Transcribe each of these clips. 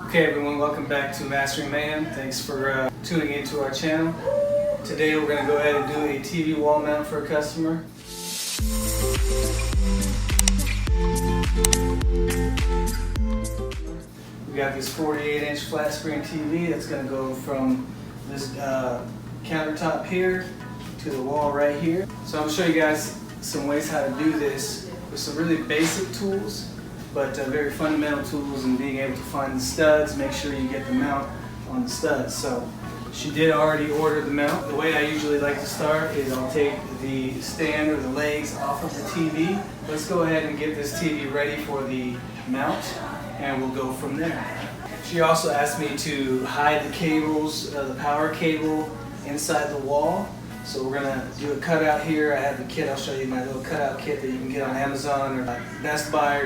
Okay everyone, welcome back to Mastering Mayhem. Thanks for tuning into our channel. Today we're going to go ahead and do a TV wall mount for a customer. We got this 48-inch flat screen TV that's going to go from this countertop here to the wall right here. So I'm going to show you guys some ways how to do this with some really basic tools, but very fundamental tools in being able to find the studs, make sure you get the mount on the studs. So she did already order the mount. The way I usually like to start is I'll take the stand or the legs off of the TV. Let's go ahead and get this TV ready for the mount and we'll go from there. She also asked me to hide the cables, the power cable inside the wall. So we're going to do a cutout here. I have the kit. I'll show you my little cutout kit that you can get on Amazon or Best Buy,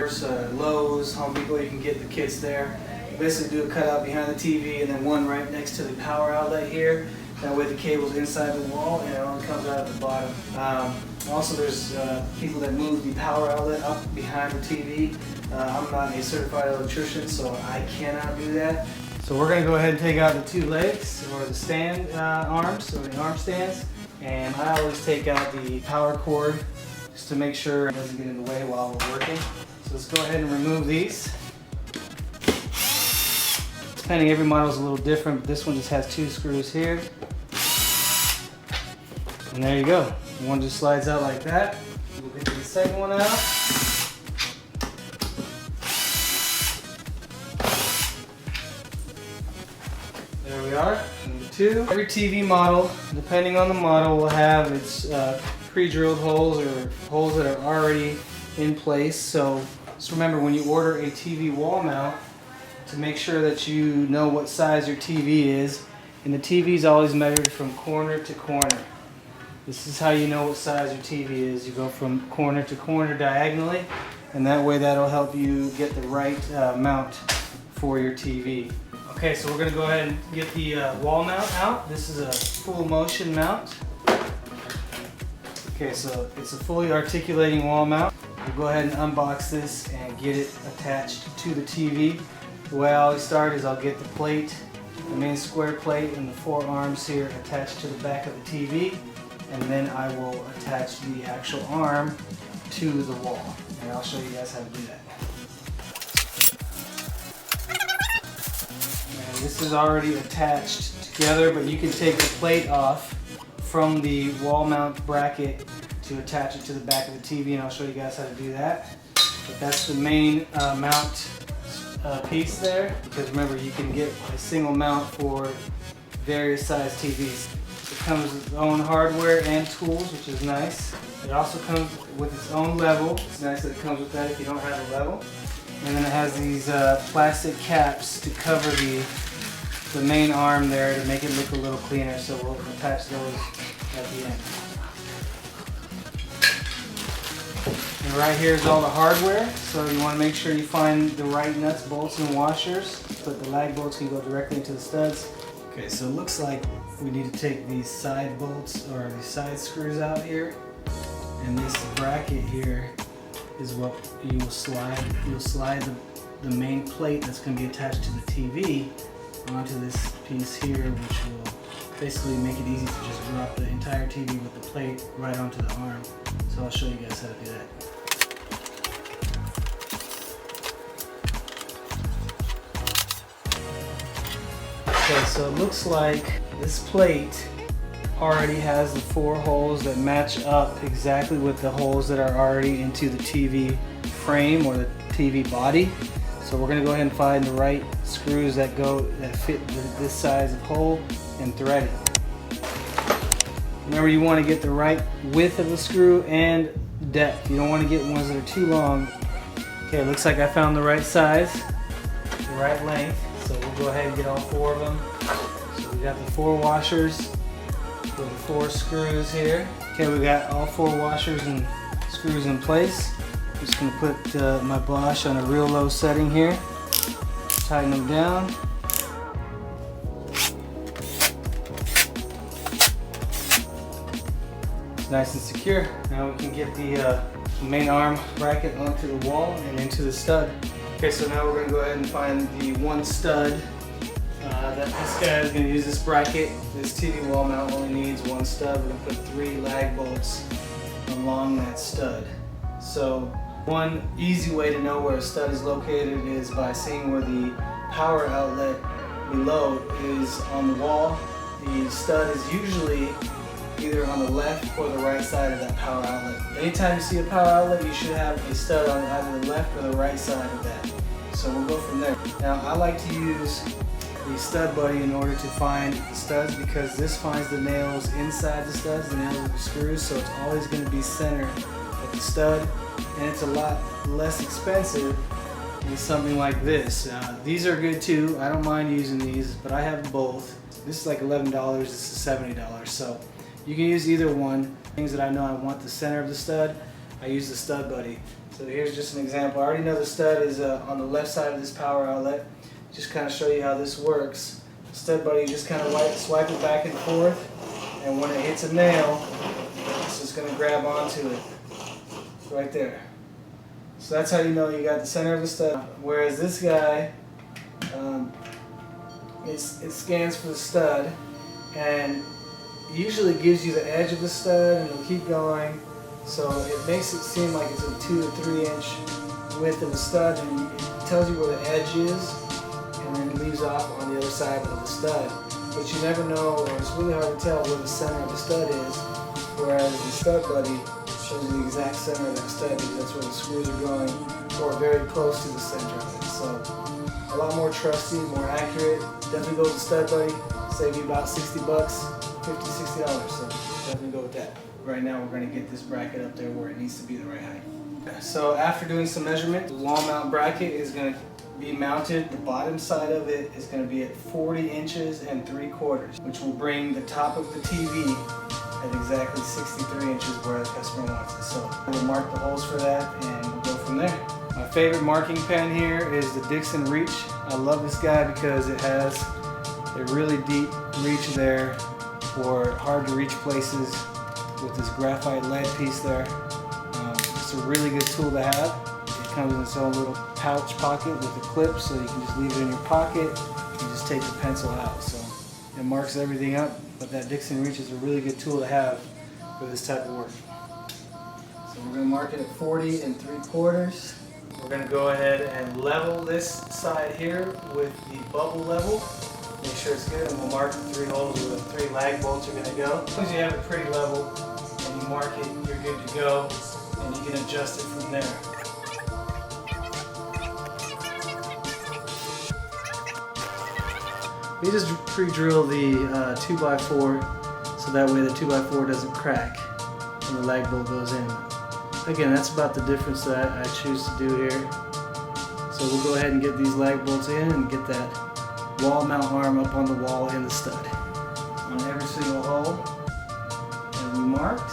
Lowe's, Home Depot. You can get the kits there. You basically do a cutout behind the TV and then one right next to the power outlet here. That way the cable's inside the wall and it only comes out at the bottom. Also there's people that move the power outlet up behind the TV. I'm not a certified electrician, so I cannot do that. So we're going to go ahead and take out the two legs or the stand arms or the arm stands. And I always take out the power cord just to make sure it doesn't get in the way while we're working. So let's go ahead and remove these. Depending, every model is a little different, but this one just has two screws here. And there you go. One just slides out like that. We'll get the second one out. There we are. Two. Every TV model, depending on the model, will have its pre-drilled holes or holes that are already in place. So just remember, when you order a TV wall mount, to make sure that you know what size your TV is. And the TV is always measured from corner to corner. This is how you know what size your TV is. You go from corner to corner diagonally, and that way that'll help you get the right mount for your TV. Okay, so we're going to go ahead and get the wall mount out. This is a full motion mount. Okay, so it's a fully articulating wall mount. We'll go ahead and unbox this and get it attached to the TV. The way I always start is I'll get the plate, the main square plate, and the four arms here attached to the back of the TV, and then I will attach the actual arm to the wall. And I'll show you guys how to do that. This is already attached together, but you can take the plate off from the wall mount bracket to attach it to the back of the TV, and I'll show you guys how to do that. But that's the main mount piece there, because remember, you can get a single mount for various size TVs. It comes with its own hardware and tools, which is nice. It also comes with its own level. It's nice that it comes with that if you don't have a level. And then it has these plastic caps to cover the main arm there to make it look a little cleaner, so we'll attach those at the end. And right here is all the hardware, so you want to make sure you find the right nuts, bolts, and washers, but the lag bolts can go directly into the studs. Okay, so it looks like we need to take these side bolts or these side screws out here, and this bracket here is what you will slide. You'll slide the main plate that's going to be attached to the TV onto this piece here, which will basically make it easy to just drop the entire TV with the plate right onto the arm. So I'll show you guys how to do that. Okay, so it looks like this plate already has the four holes that match up exactly with the holes that are already into the TV frame or the TV body. So we're going to go ahead and find the right screws that fit this size of hole and thread it. Remember, you want to get the right width of the screw and depth. You don't want to get ones that are too long. Okay, it looks like I found the right size, the right length. So we'll go ahead and get all four of them. So we got the four washers with the four screws here. Okay, we got all four washers and screws in place. Just going to put my Bosch on a real low setting here. Tighten them down. It's nice and secure. Now we can get the main arm bracket onto the wall and into the stud. Okay, so now we're going to go ahead and find the one stud that this guy is going to use. This bracket, this TV wall mount only needs one stud. We're going to put 3 lag bolts along that stud. So one easy way to know where a stud is located is by seeing where the power outlet below is on the wall. The stud is usually either on the left or the right side of that power outlet. Anytime you see a power outlet, you should have a stud on either the left or the right side of that. So we'll go from there. Now I like to use the StudBuddy in order to find the studs because this finds the nails inside the studs, the nails of the screws, so it's always going to be centered at the stud, and it's a lot less expensive than something like this. These are good too. I don't mind using these, but I have both. This is like $11, this is $70, so you can use either one. Things that I know I want the center of the stud, I use the StudBuddy. So here's just an example. I already know the stud is on the left side of this power outlet. Just kind of show you how this works. StudBuddy, just kind of swipe it back and forth, and when it hits a nail, it's just going to grab onto it right there. So that's how you know you got the center of the stud. Whereas this guy, it scans for the stud and usually gives you the edge of the stud, and it'll keep going. So it makes it seem like it's a 2 to 3 inch width of the stud, and it tells you where the edge is, and then leaves off on the other side of the stud. But you never know, or it's really hard to tell where the center of the stud is, whereas the StudBuddy shows you the exact center of that stud because that's where the screws are going, or very close to the center of it. So a lot more trusty, more accurate. Definitely go with the StudBuddy. Save you about 60 bucks, $50, $60. So definitely go with that. Right now we're going to get this bracket up there where it needs to be the right height. So after doing some measurement, the wall mount bracket is going to be mounted. The bottom side of it is going to be at 40 inches and 3/4, which will bring the top of the TV at exactly 63 inches where the customer wants it. So we'll mark the holes for that and we'll go from there. My favorite marking pen here is the Dixon Reach. I love this guy because it has a really deep reach there for hard to reach places with this graphite lead piece there. It's a really good tool to have. It comes in its own little pouch pocket with a clip, so you can just leave it in your pocket and just take the pencil out. So it marks everything up, but that Dixon Reach is a really good tool to have for this type of work. So we're going to mark it at 40 3/4. We're going to go ahead and level this side here with the bubble level. Make sure it's good, and we'll mark the 3 holes where the 3 lag bolts are going to go. As long as you have it pretty level and you mark it, you're good to go, and you can adjust it from there. We just pre-drill the 2x4 so that way the 2x4 doesn't crack when the lag bolt goes in. Again, that's about the difference that I choose to do here. So we'll go ahead and get these lag bolts in and get that wall mount arm up on the wall in the stud. On every single hole that we marked.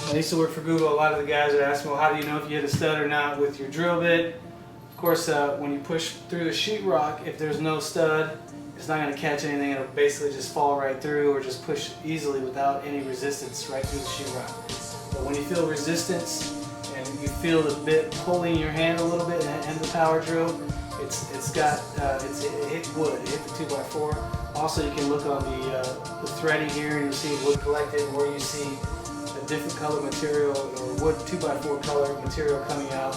I used to work for Google. A lot of the guys would ask me, well, how do you know if you hit a stud or not with your drill bit? Of course, when you push through the sheetrock, if there's no stud, it's not going to catch anything. It'll basically just fall right through or just push easily without any resistance right through the sheetrock. But when you feel resistance and you feel the bit pulling your hand a little bit and the power drill, it hit wood, it hit the 2x4. Also, you can look on the threading here and you'll see wood collected, or you see a different color material or wood 2x4 color material coming out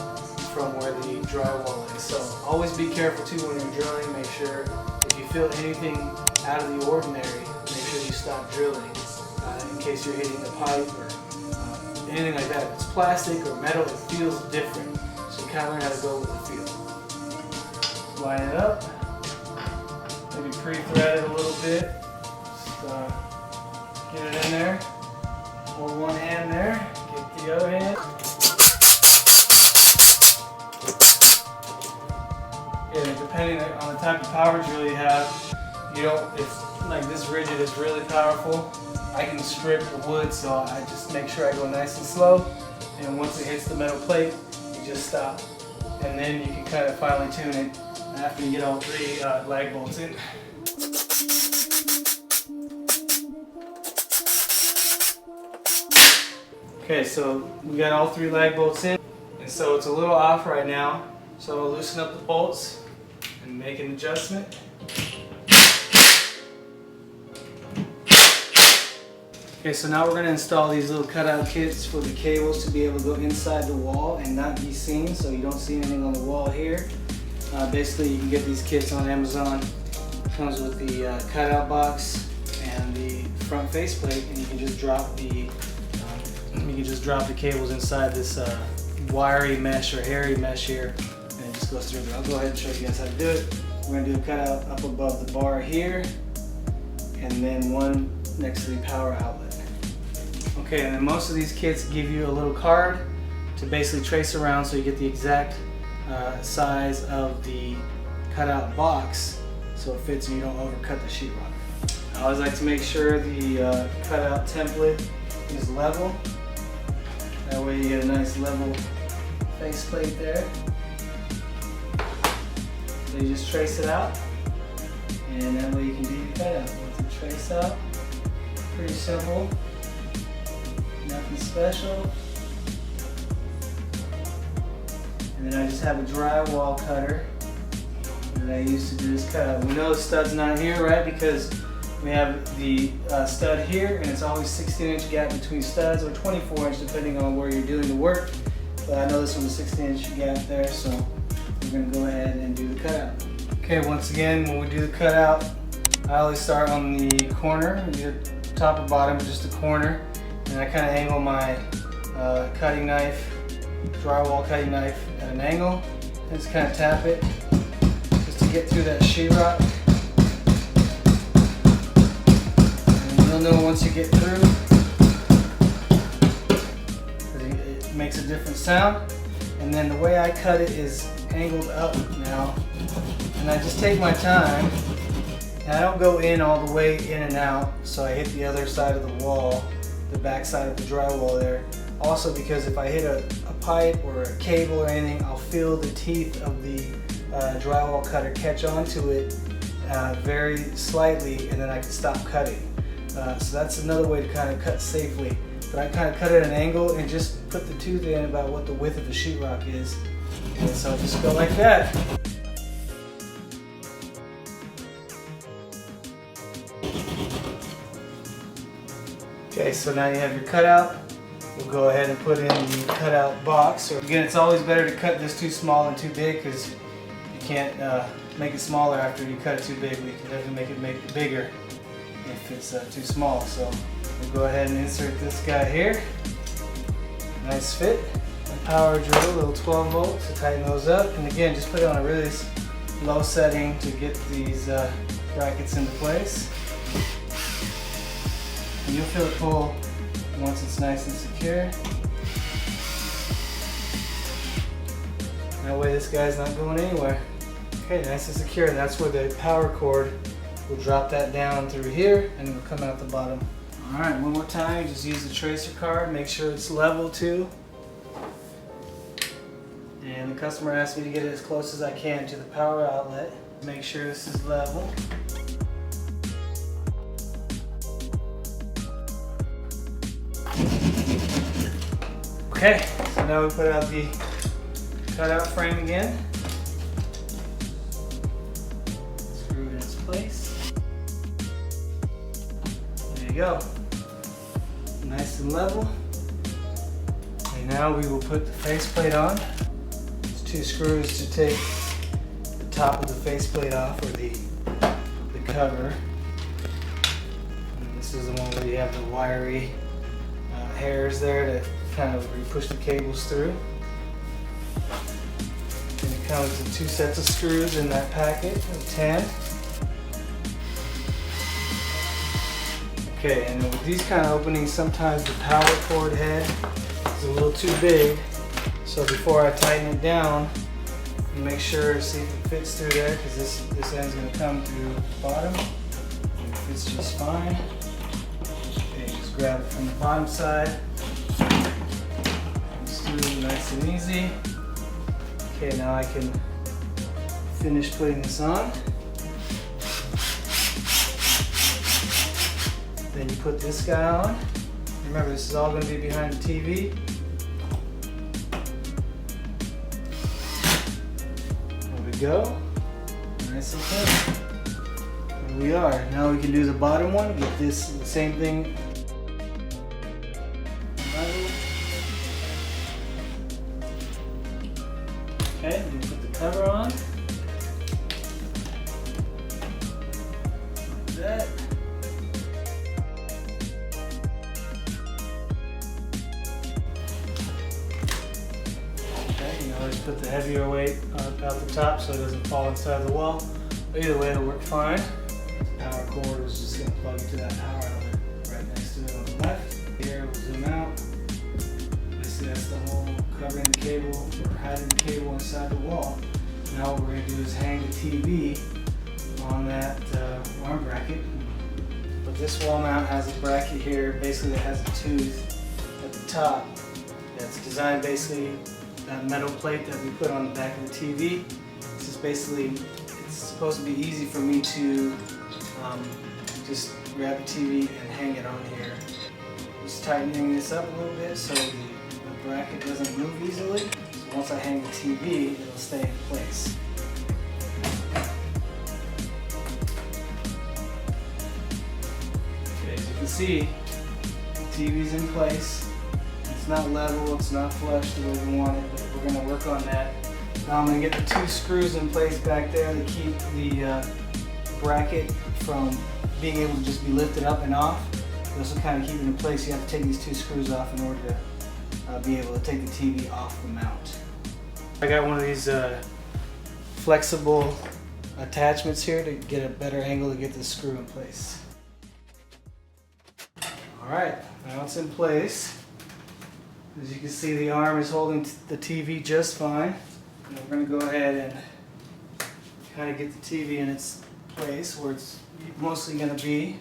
from where the drywall is. So always be careful too when you're drilling. Make sure if you feel anything out of the ordinary, make sure you stop drilling in case you're hitting the pipe or anything like that. If it's plastic or metal, it feels different. So you kind of learn how to go with the feel. Line it up. Maybe pre-thread it a little bit. Just get it in there. Hold one hand there. Get the other hand. And depending on the type of power drill you have, if like this rigid is really powerful, I can strip the wood, so I just make sure I go nice and slow, and once it hits the metal plate, you just stop, and then you can kind of finely tune it after you get all 3 lag bolts in. Okay, so we got all 3 lag bolts in, and so it's a little off right now. So I'll loosen up the bolts and make an adjustment. Okay, so now we're going to install these little cutout kits for the cables to be able to go inside the wall and not be seen, so you don't see anything on the wall here. Basically, you can get these kits on Amazon. It comes with the cutout box and the front faceplate, and you can just drop the cables inside this wiry mesh or hairy mesh here, and it just goes through. But I'll go ahead and show you guys how to do it. We're going to do a cutout up above the bar here, and then one next to the power outlet. Okay, and then most of these kits give you a little card to basically trace around so you get the exact size of the cutout box so it fits and you don't overcut the sheetrock. I always like to make sure the cutout template is level. That way you get a nice level faceplate there. So you just trace it out, and that way you can do your cutout. Once you trace out, pretty simple, nothing special. And then I just have a drywall cutter that I use to do this cutout. We know the stud's not here, right? Because we have the stud here, and it's always 16-inch gap between studs, or 24-inch depending on where you're doing the work. But I know this one's a 16-inch gap there, so we're going to go ahead and do the cutout. Okay, once again, when we do the cutout, I always start on the corner, either top or bottom, but just the corner. And I kind of angle my cutting knife, drywall cutting knife at an angle, and just kind of tap it just to get through that sheetrock. And you'll know once you get through, it makes a different sound. And then the way I cut it is angled up now, and I just take my time, and I don't go in all the way in and out, so I hit the other side of the wall, the back side of the drywall there. Also, because if I hit a pipe or a cable or anything, I'll feel the teeth of the drywall cutter catch onto it very slightly, and then I can stop cutting. So that's another way to kind of cut safely. But I kind of cut at an angle and just put the tooth in about what the width of the sheetrock is. And so I'll just go like that. Okay, so now you have your cutout. We'll go ahead and put in the cutout box. So again, it's always better to cut this too small than too big, because you can't make it smaller after you cut it too big. We can definitely make it bigger if it's too small. So we'll go ahead and insert this guy here. Nice fit. A power drill, a little 12 volts to tighten those up. And again, just put it on a really low setting to get these brackets into place. And you'll feel it pull once it's nice and secure. That way this guy's not going anywhere. Okay, nice and secure. And that's where the power cord will drop that down through here, and it'll come out the bottom. All right, one more time, just use the tracer card. Make sure it's level too. And the customer asked me to get it as close as I can to the power outlet. Make sure this is level. Okay, so now we put out the cutout frame again. Screw it in its place. There you go. Nice and level. And now we will put the faceplate on. There's 2 screws to take the top of the faceplate off, or the cover. And this is the one where you have the wiry hairs there to kind of push the cables through. And it comes with 2 sets of screws in that packet of 10. Okay, and with these kind of openings, sometimes the power cord head is a little too big. So before I tighten it down, make sure, see if it fits through there, because this end's going to come through the bottom. And it fits just fine. Okay, just grab it from the bottom side. Nice and easy. Okay, now I can finish putting this on. Then you put this guy on. Remember, this is all going to be behind the TV. There we go. Nice and clean. Here we are. Now we can do the bottom one. Get this, the same thing. Okay, you put the cover on. Like that. Okay, you always put the heavier weight out the top so it doesn't fall inside the wall. But either way, it'll work fine. The power cord is just going to plug into that power outlet right next to it on the left. Here, we'll zoom out. Basically, that's the whole covering the cable or hiding the cable inside the wall. Now what we're going to do is hang the TV on that arm bracket. But this wall mount has a bracket here, basically that has a tooth at the top that's designed basically that metal plate that we put on the back of the TV. This is basically, it's supposed to be easy for me to just grab the TV and hang it on here. Just tightening this up a little bit so the bracket doesn't move easily. So once I hang the TV, it'll stay in place. Okay, as you can see, the TV's in place. It's not level, it's not flush the way we want it, but we're going to work on that. Now I'm going to get the 2 screws in place back there to keep the bracket from being able to just be lifted up and off. This will kind of keep it in place. You have to take these 2 screws off in order to be able to take the TV off the mount. I got one of these flexible attachments here to get a better angle to get this screw in place. Alright, now it's in place. As you can see, the arm is holding the TV just fine. And we're going to go ahead and kind of get the TV in its place where it's mostly going to be.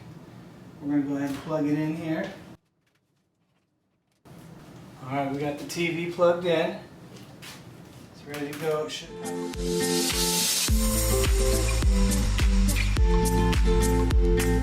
We're going to go ahead and plug it in here. Alright, we got the TV plugged in. It's ready to go. It should